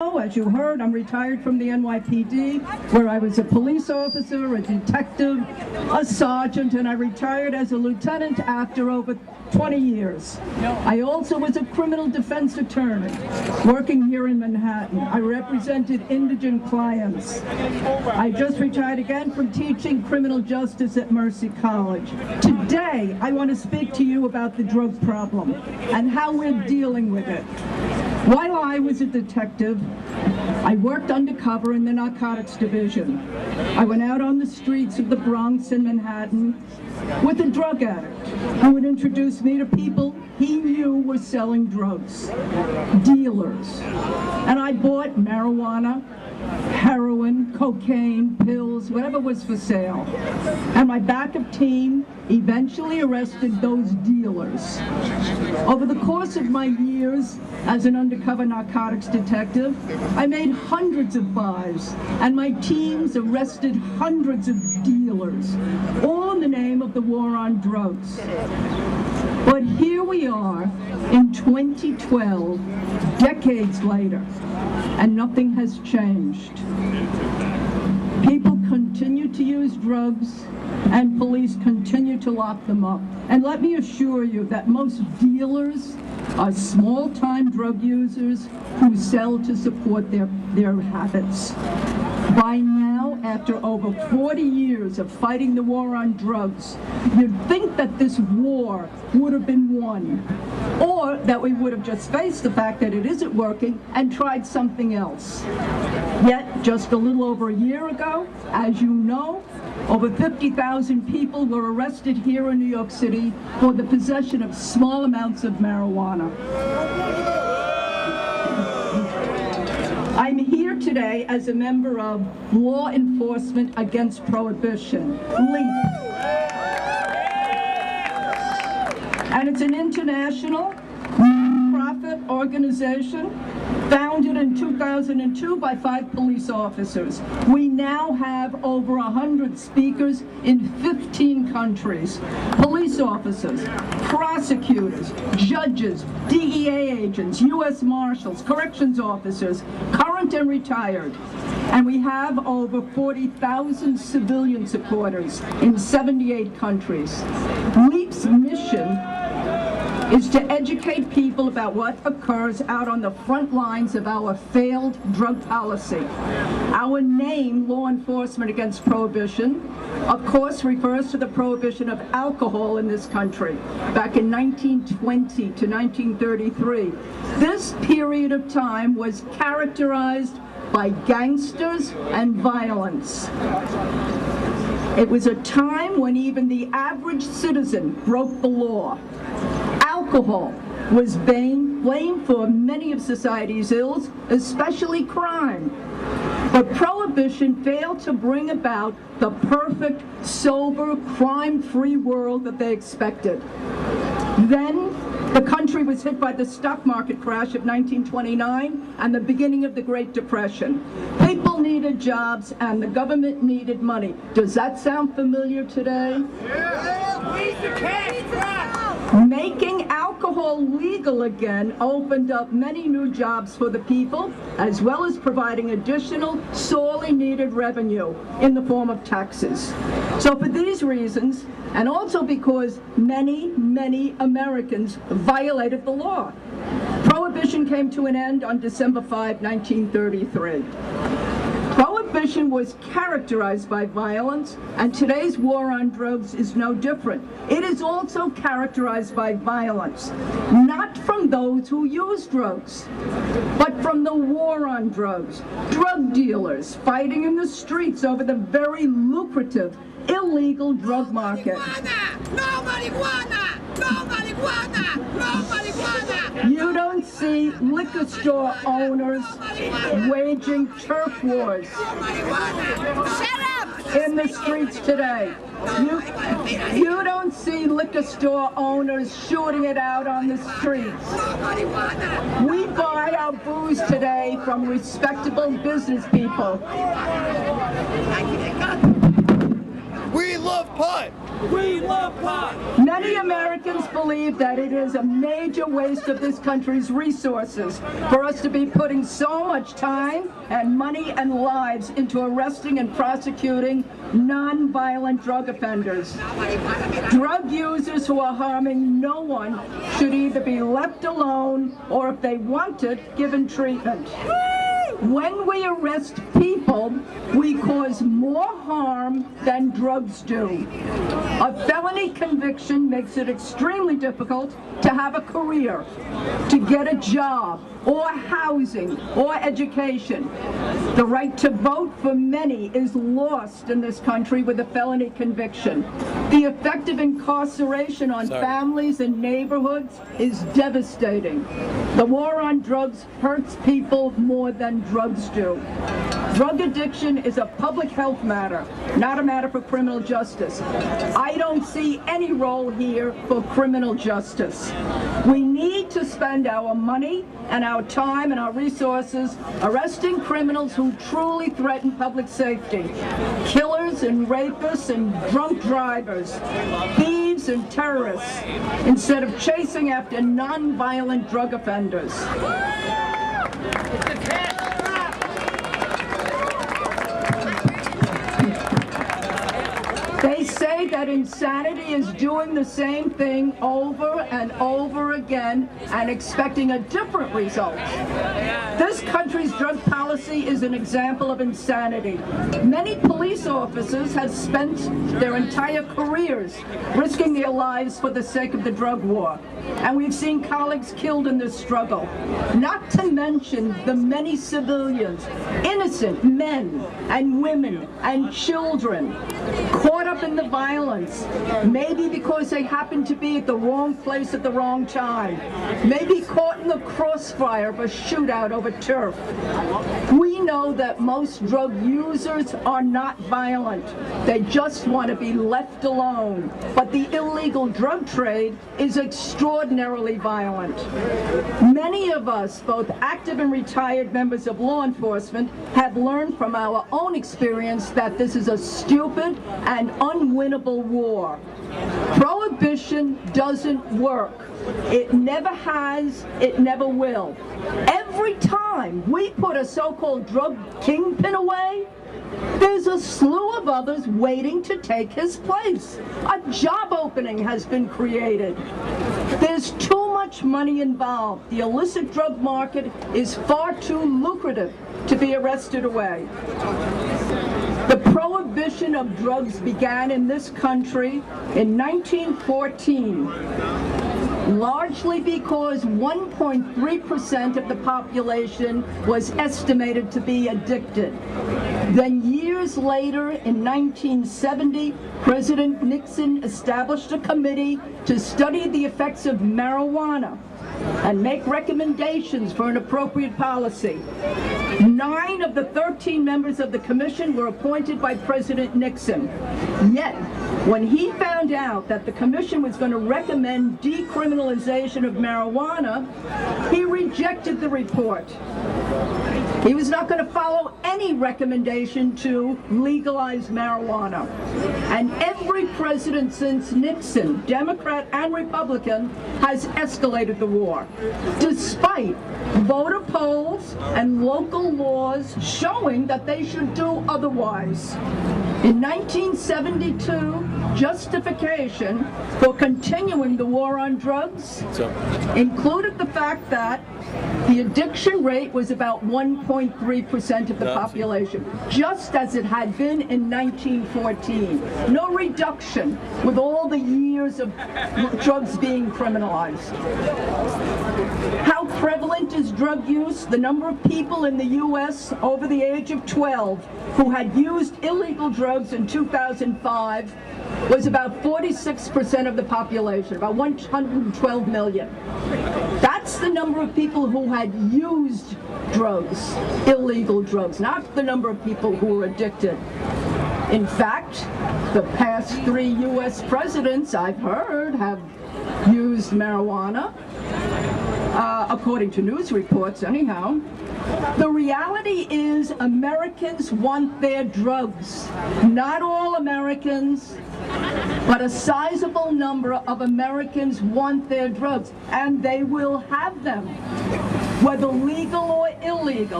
As you heard, I'm retired from the NYPD, where I was a police officer, a detective, a sergeant, and I retired as a lieutenant after over 20 years. I also was a criminal defense attorney working here in Manhattan. I represented indigent clients. I just retired again from teaching criminal justice at Mercy College. Today, I want to speak to you about the drug problem and how we're dealing with it. While I was a detective, I worked undercover in the narcotics division. I went out on the streets of the Bronx and Manhattan with a drug addict who would introduce me to people he knew were selling drugs, dealers. And I bought marijuana, heroin, cocaine, pills, whatever was for sale. And my backup team eventually arrested those dealers. Over the course of my years as an undercover narcotics detective, I made hundreds of buys, and my teams arrested hundreds of dealers, all in the name of the war on drugs. But here we are in 2012, decades later, and nothing has changed. People continue to use drugs, and police continue to lock them up. And let me assure you that most dealers are small-time drug users who sell to support their habits. By now, after over 40 years of fighting the war on drugs, you'd think that this war would have been won, or that we would have just faced the fact that it isn't working and tried something else. Yet, just a little over a year ago, as you know, over 50,000 people were arrested here in New York City for the possession of small amounts of marijuana. I'm here today as a member of Law Enforcement Against Prohibition, L.E.A.P. And it's an international non-profit organization founded in 2002 by 5 police officers. We now have over 100 speakers in 15 countries. Police officers, prosecutors, judges, DEA agents, U.S. Marshals, corrections officers, current and retired. And we have over 40,000 civilian supporters in 78 countries. L.E.A.P's mission is to educate people about what occurs out on the front lines of our failed drug policy. Our name, Law Enforcement Against Prohibition, of course refers to the prohibition of alcohol in this country back in 1920 to 1933. This period of time was characterized by gangsters and violence. It was a time when even the average citizen broke the law. Alcohol was blamed for many of society's ills, especially crime. But Prohibition failed to bring about the perfect, sober, crime-free world that they expected. Then, the country was hit by the stock market crash of 1929 and the beginning of the Great Depression. People needed jobs and the government needed money. Does that sound familiar today? Making alcohol legal again opened up many new jobs for the people, as well as providing additional, sorely needed revenue in the form of taxes. So for these reasons, and also because many, many Americans violated the law, Prohibition came to an end on December 5, 1933. Prohibition was characterized by violence, and today's war on drugs is no different. It is also characterized by violence, not from those who use drugs, but from the war on drugs. Drug dealers fighting in the streets over the very lucrative, illegal drug market. No marijuana! No marijuana! No marijuana! You don't see liquor store owners waging turf wars in the streets today. You don't see liquor store owners shooting it out on the streets. We buy our booze today from respectable business people. We love pot! We love pot! Many Americans believe that it is a major waste of this country's resources for us to be putting so much time and money and lives into arresting and prosecuting non-violent drug offenders. Drug users who are harming no one should either be left alone or, if they want it, given treatment. When we arrest people, we cause more harm than drugs do. A felony conviction makes it extremely difficult to have a career, to get a job, or housing, or education. The right to vote for many is lost in this country with a felony conviction. The effect of incarceration on families and neighborhoods is devastating. The war on drugs hurts people more than drugs do. Drug addiction is a public health matter, not a matter for criminal justice. I don't see any role here for criminal justice. We need to spend our money and our time and our resources arresting criminals who truly threaten public safety. Killers and rapists and drunk drivers, thieves and terrorists, instead of chasing after non-violent drug offenders. They say that insanity is doing the same thing over and over again and expecting a different result. This country's drug policy is an example of insanity. Many police officers have spent their entire careers risking their lives for the sake of the drug war. And we've seen colleagues killed in this struggle. Not to mention the many civilians, innocent men and women and children, caught up in the violence, maybe because they happened to be at the wrong place at the wrong time, maybe caught in the crossfire of a shootout over turf. We know that most drug users are not violent. They just want to be left alone. But the illegal drug trade is extraordinarily violent. Many of us, both active and retired members of law enforcement, have learned from our own experience that this is a stupid and unwinnable war. Prohibition doesn't work. It never has, it never will. Every time we put a so-called drug kingpin away, there's a slew of others waiting to take his place. A job opening has been created. There's too much money involved. The illicit drug market is far too lucrative to be arrested away. The prohibition of drugs began in this country in 1914. Largely because 1.3% of the population was estimated to be addicted. Then years later, in 1970, President Nixon established a committee to study the effects of marijuana and make recommendations for an appropriate policy. 9 of the 13 members of the commission were appointed by President Nixon. Yet, when he found out that the commission was going to recommend decriminalization of marijuana, he rejected the report. He was not going to follow any recommendation to legalize marijuana. And every president since Nixon, Democrat and Republican, has escalated the war, despite voter polls and local laws showing that they should do otherwise. In 1972, justification for continuing the war on drugs included the fact that the addiction rate was about 1.3% of the population, just as it had been in 1914. No reduction with all the years of drugs being criminalized. How prevalent is drug use? The number of people in the U.S. over the age of 12 who had used illegal drugs in 2005 was about 46% of the population, about 112 million. That's the number of people who had used drugs, illegal drugs, not the number of people who were addicted. In fact, the past 3 U.S. presidents, I've heard, have used marijuana, according to news reports anyhow. The reality is is Americans want their drugs. Not all Americans, but a sizable number of Americans want their drugs, and they will have them, whether legal or illegal.